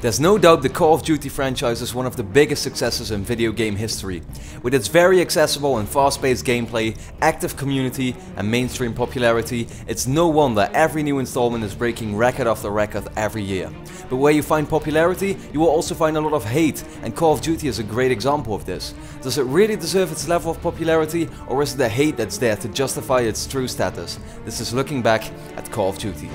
There's no doubt the Call of Duty franchise is one of the biggest successes in video game history. With its very accessible and fast-paced gameplay, active community and mainstream popularity, it's no wonder every new installment is breaking record after record every year. But where you find popularity, you will also find a lot of hate, and Call of Duty is a great example of this. Does it really deserve its level of popularity, or is it the hate that's there to justify its true status? This is looking back at Call of Duty.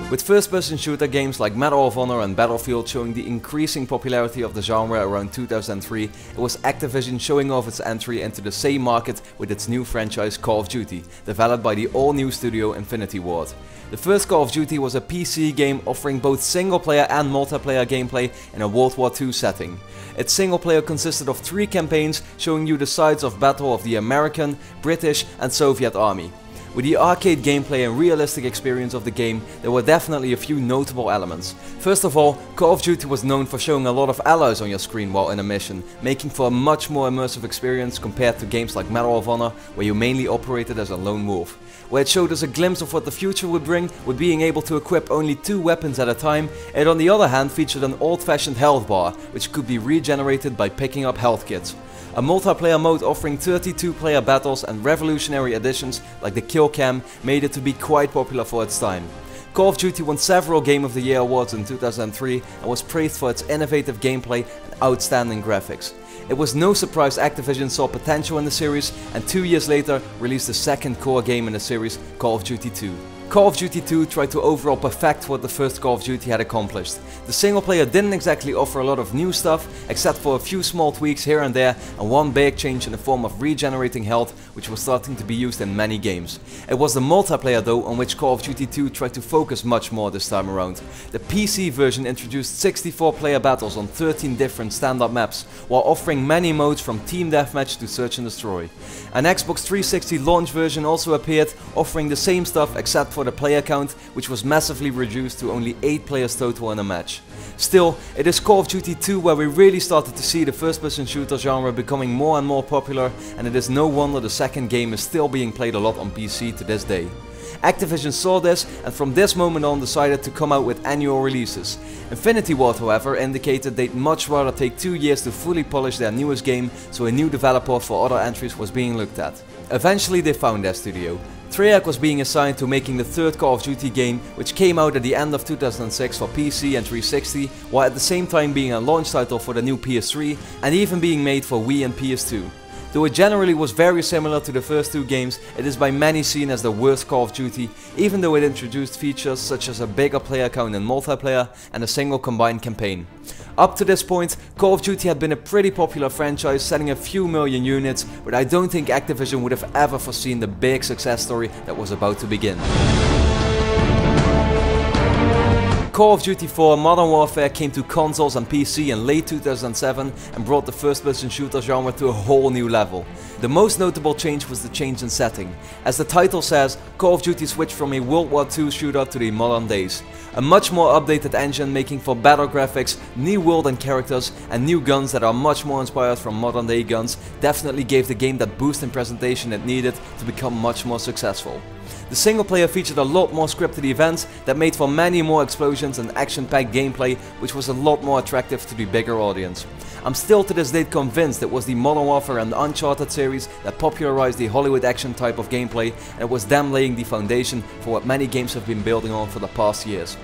With first-person shooter games like Medal of Honor and Battlefield showing the increasing popularity of the genre around 2003, it was Activision showing off its entry into the same market with its new franchise Call of Duty, developed by the all-new studio Infinity Ward. The first Call of Duty was a PC game offering both single-player and multiplayer gameplay in a World War II setting. Its single-player consisted of 3 campaigns showing you the sides of battle of the American, British and Soviet army. With the arcade gameplay and realistic experience of the game, there were definitely a few notable elements. First of all, Call of Duty was known for showing a lot of allies on your screen while in a mission, making for a much more immersive experience compared to games like Medal of Honor, where you mainly operated as a lone wolf. Where it showed us a glimpse of what the future would bring, with being able to equip only 2 weapons at a time, it on the other hand featured an old-fashioned health bar, which could be regenerated by picking up health kits. A multiplayer mode offering 32-player battles and revolutionary additions like the kill cam made it to be quite popular for its time. Call of Duty won several Game of the Year awards in 2003 and was praised for its innovative gameplay and outstanding graphics. It was no surprise Activision saw potential in the series and 2 years later released the second core game in the series, Call of Duty 2. Call of Duty 2 tried to overall perfect what the first Call of Duty had accomplished. The single player didn't exactly offer a lot of new stuff, except for a few small tweaks here and there and one big change in the form of regenerating health, which was starting to be used in many games. It was the multiplayer though on which Call of Duty 2 tried to focus much more this time around. The PC version introduced 64 player battles on 13 different standard maps, while offering many modes from team deathmatch to search and destroy. An Xbox 360 launch version also appeared, offering the same stuff except for the player count, which was massively reduced to only 8 players total in a match. Still, it is Call of Duty 2 where we really started to see the first-person shooter genre becoming more and more popular, and it is no wonder the second game is still being played a lot on PC to this day. Activision saw this and from this moment on decided to come out with annual releases. Infinity Ward however indicated they'd much rather take 2 years to fully polish their newest game, so a new developer for other entries was being looked at. Eventually they found their studio. Treyarch was being assigned to making the third Call of Duty game, which came out at the end of 2006 for PC and 360, while at the same time being a launch title for the new PS3 and even being made for Wii and PS2. Though it generally was very similar to the first 2 games, it is by many seen as the worst Call of Duty, even though it introduced features such as a bigger player count in multiplayer and a single combined campaign. Up to this point, Call of Duty had been a pretty popular franchise, selling a few million units, but I don't think Activision would have ever foreseen the big success story that was about to begin. Call of Duty 4 Modern Warfare came to consoles and PC in late 2007 and brought the first-person shooter genre to a whole new level. The most notable change was the change in setting. As the title says, Call of Duty switched from a World War II shooter to the modern days. A much more updated engine making for better graphics, new world and characters, and new guns that are much more inspired from modern day guns definitely gave the game that boost in presentation it needed to become much more successful. The single player featured a lot more scripted events that made for many more explosions and action-packed gameplay, which was a lot more attractive to the bigger audience. I'm still to this date convinced it was the Modern Warfare and Uncharted series that popularized the Hollywood action type of gameplay, and it was them laying the foundation for what many games have been building on for the past years.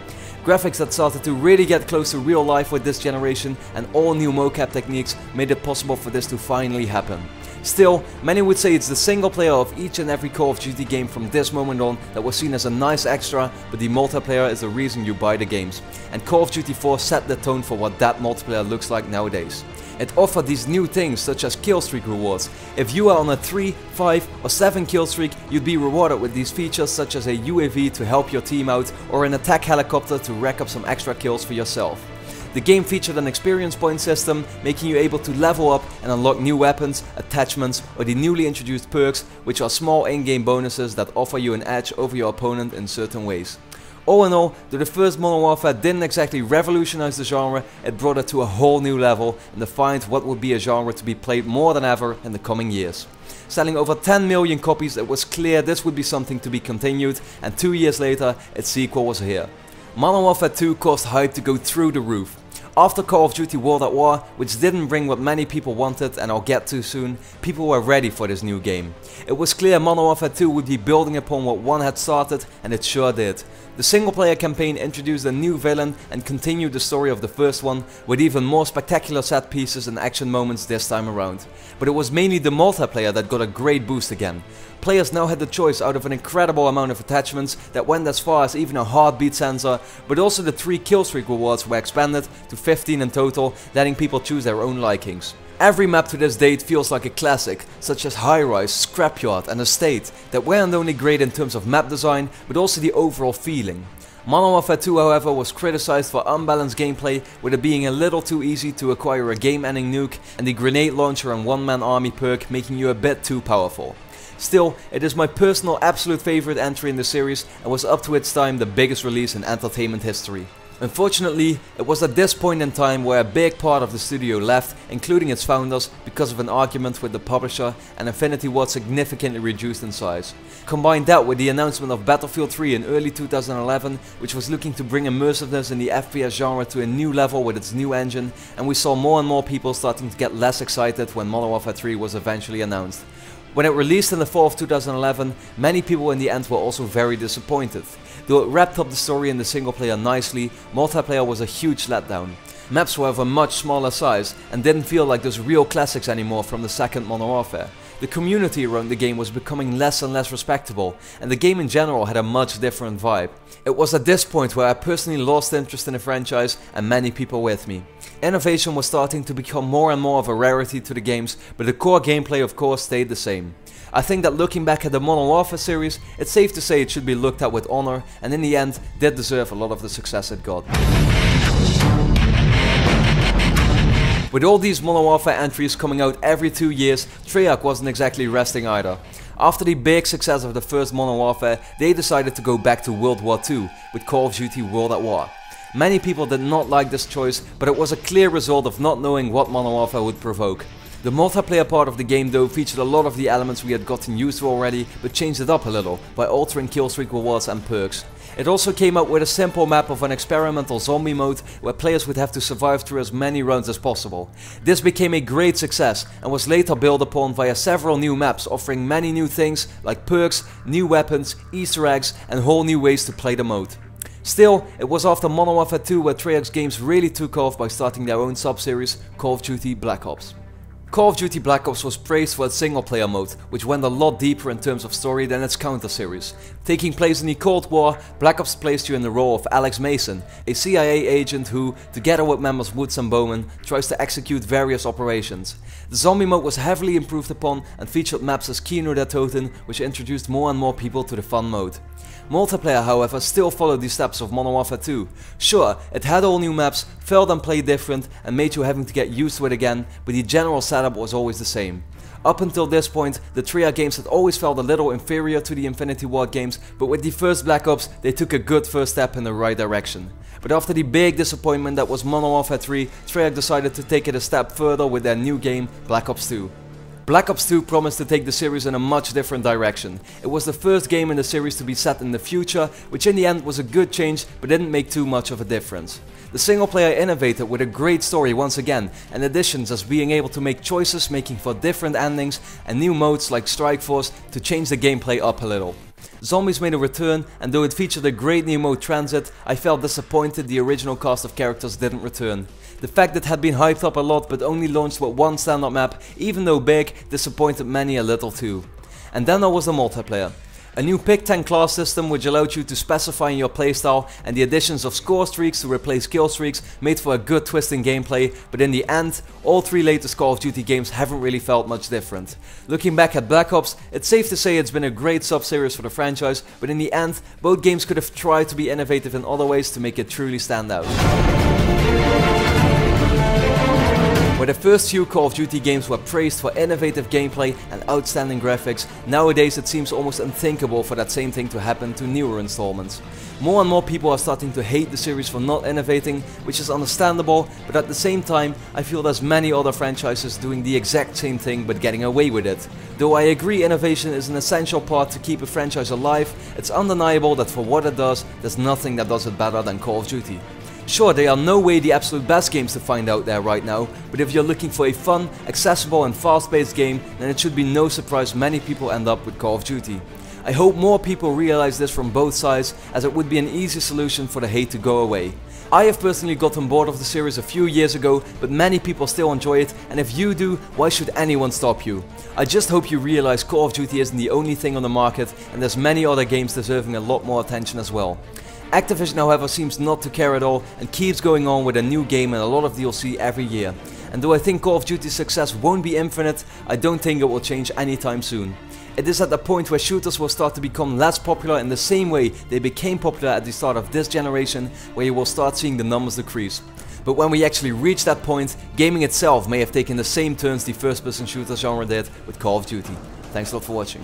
Graphics that started to really get close to real life with this generation and all new mocap techniques made it possible for this to finally happen. Still, many would say it's the single player of each and every Call of Duty game from this moment on that was seen as a nice extra, but the multiplayer is the reason you buy the games. And Call of Duty 4 set the tone for what that multiplayer looks like nowadays. It offered these new things such as killstreak rewards. If you are on a 3, 5 or 7 kill streak, you'd be rewarded with these features such as a UAV to help your team out or an attack helicopter to rack up some extra kills for yourself. The game featured an experience point system, making you able to level up and unlock new weapons, attachments or the newly introduced perks, which are small in-game bonuses that offer you an edge over your opponent in certain ways. All in all, though the first Modern Warfare didn't exactly revolutionize the genre, it brought it to a whole new level and defined what would be a genre to be played more than ever in the coming years. Selling over 10 million copies, it was clear this would be something to be continued, and 2 years later, its sequel was here. Modern Warfare 2 caused hype to go through the roof. After Call of Duty World at War, which didn't bring what many people wanted, and I'll get to soon, people were ready for this new game. It was clear Modern Warfare 2 would be building upon what 1 had started, and it sure did. The single player campaign introduced a new villain and continued the story of the first one, with even more spectacular set pieces and action moments this time around. But it was mainly the multiplayer that got a great boost again. Players now had the choice out of an incredible amount of attachments that went as far as even a heartbeat sensor, but also the 3 killstreak rewards were expanded to 15 in total, letting people choose their own likings. Every map to this date feels like a classic, such as High Rise, Scrapyard and Estate, that weren't only great in terms of map design, but also the overall feeling. Modern Warfare 2 however was criticized for unbalanced gameplay, with it being a little too easy to acquire a game-ending nuke and the grenade launcher and one-man army perk making you a bit too powerful. Still, it is my personal absolute favorite entry in the series and was up to its time the biggest release in entertainment history. Unfortunately, it was at this point in time where a big part of the studio left, including its founders, because of an argument with the publisher, and Infinity Ward significantly reduced in size. Combine that with the announcement of Battlefield 3 in early 2011, which was looking to bring immersiveness in the FPS genre to a new level with its new engine, and we saw more and more people starting to get less excited when Modern Warfare 3 was eventually announced. When it released in the fall of 2011, many people in the end were also very disappointed. Though it wrapped up the story in the single player nicely, multiplayer was a huge letdown. Maps were of a much smaller size and didn't feel like those real classics anymore from the second Modern Warfare. The community around the game was becoming less and less respectable, and the game in general had a much different vibe. It was at this point where I personally lost interest in the franchise, and many people with me. Innovation was starting to become more and more of a rarity to the games, but the core gameplay of course stayed the same. I think that looking back at the Modern Warfare series, it's safe to say it should be looked at with honor, and in the end did deserve a lot of the success it got. With all these Modern Warfare entries coming out every 2 years, Treyarch wasn't exactly resting either. After the big success of the first Modern Warfare, they decided to go back to World War II with Call of Duty World at War. Many people did not like this choice, but it was a clear result of not knowing what Modern Warfare would provoke. The multiplayer part of the game though featured a lot of the elements we had gotten used to already, but changed it up a little by altering killstreak rewards and perks. It also came up with a simple map of an experimental zombie mode where players would have to survive through as many rounds as possible. This became a great success and was later built upon via several new maps offering many new things like perks, new weapons, Easter eggs and whole new ways to play the mode. Still, it was after Modern Warfare 2 where Treyarch's games really took off by starting their own sub-series, Call of Duty Black Ops. Call of Duty Black Ops was praised for its single player mode, which went a lot deeper in terms of story than its counter series. Taking place in the Cold War, Black Ops placed you in the role of Alex Mason, a CIA agent who, together with members Woods and Bowman, tries to execute various operations. The zombie mode was heavily improved upon and featured maps as Kino der Toten, which introduced more and more people to the fun mode. Multiplayer however still followed the steps of Modern Warfare 2. Sure, it had all new maps, felt and played different and made you having to get used to it again, but the general setup was always the same. Up until this point, the Treyarch games had always felt a little inferior to the Infinity Ward games, but with the first Black Ops they took a good first step in the right direction. But after the big disappointment that was Modern Warfare 3, Treyarch decided to take it a step further with their new game, Black Ops 2. Black Ops 2 promised to take the series in a much different direction. It was the first game in the series to be set in the future, which in the end was a good change but didn't make too much of a difference. The single player innovated with a great story once again, and additions as being able to make choices making for different endings and new modes like Strike Force to change the gameplay up a little. Zombies made a return, and though it featured a great new mode Transit, I felt disappointed the original cast of characters didn't return. The fact that it had been hyped up a lot but only launched with one standard map, even though big, disappointed many a little too. And then there was the multiplayer. A new pick 10 class system which allowed you to specify in your playstyle, and the additions of score streaks to replace kill streaks made for a good twist in gameplay, but in the end, all three latest Call of Duty games haven't really felt much different. Looking back at Black Ops, it's safe to say it's been a great sub-series for the franchise, but in the end, both games could have tried to be innovative in other ways to make it truly stand out. Where the first few Call of Duty games were praised for innovative gameplay and outstanding graphics, nowadays it seems almost unthinkable for that same thing to happen to newer installments. More and more people are starting to hate the series for not innovating, which is understandable, but at the same time I feel there's many other franchises doing the exact same thing but getting away with it. Though I agree innovation is an essential part to keep a franchise alive, it's undeniable that for what it does, there's nothing that does it better than Call of Duty. Sure, they are no way the absolute best games to find out there right now, but if you're looking for a fun, accessible and fast-paced game, then it should be no surprise many people end up with Call of Duty. I hope more people realize this from both sides, as it would be an easy solution for the hate to go away. I have personally gotten bored of the series a few years ago, but many people still enjoy it, and if you do, why should anyone stop you? I just hope you realize Call of Duty isn't the only thing on the market, and there's many other games deserving a lot more attention as well. Activision, however, seems not to care at all and keeps going on with a new game and a lot of DLC every year. And though I think Call of Duty's success won't be infinite, I don't think it will change anytime soon. It is at the point where shooters will start to become less popular in the same way they became popular at the start of this generation, where you will start seeing the numbers decrease. But when we actually reach that point, gaming itself may have taken the same turns the first-person shooter genre did with Call of Duty. Thanks a lot for watching.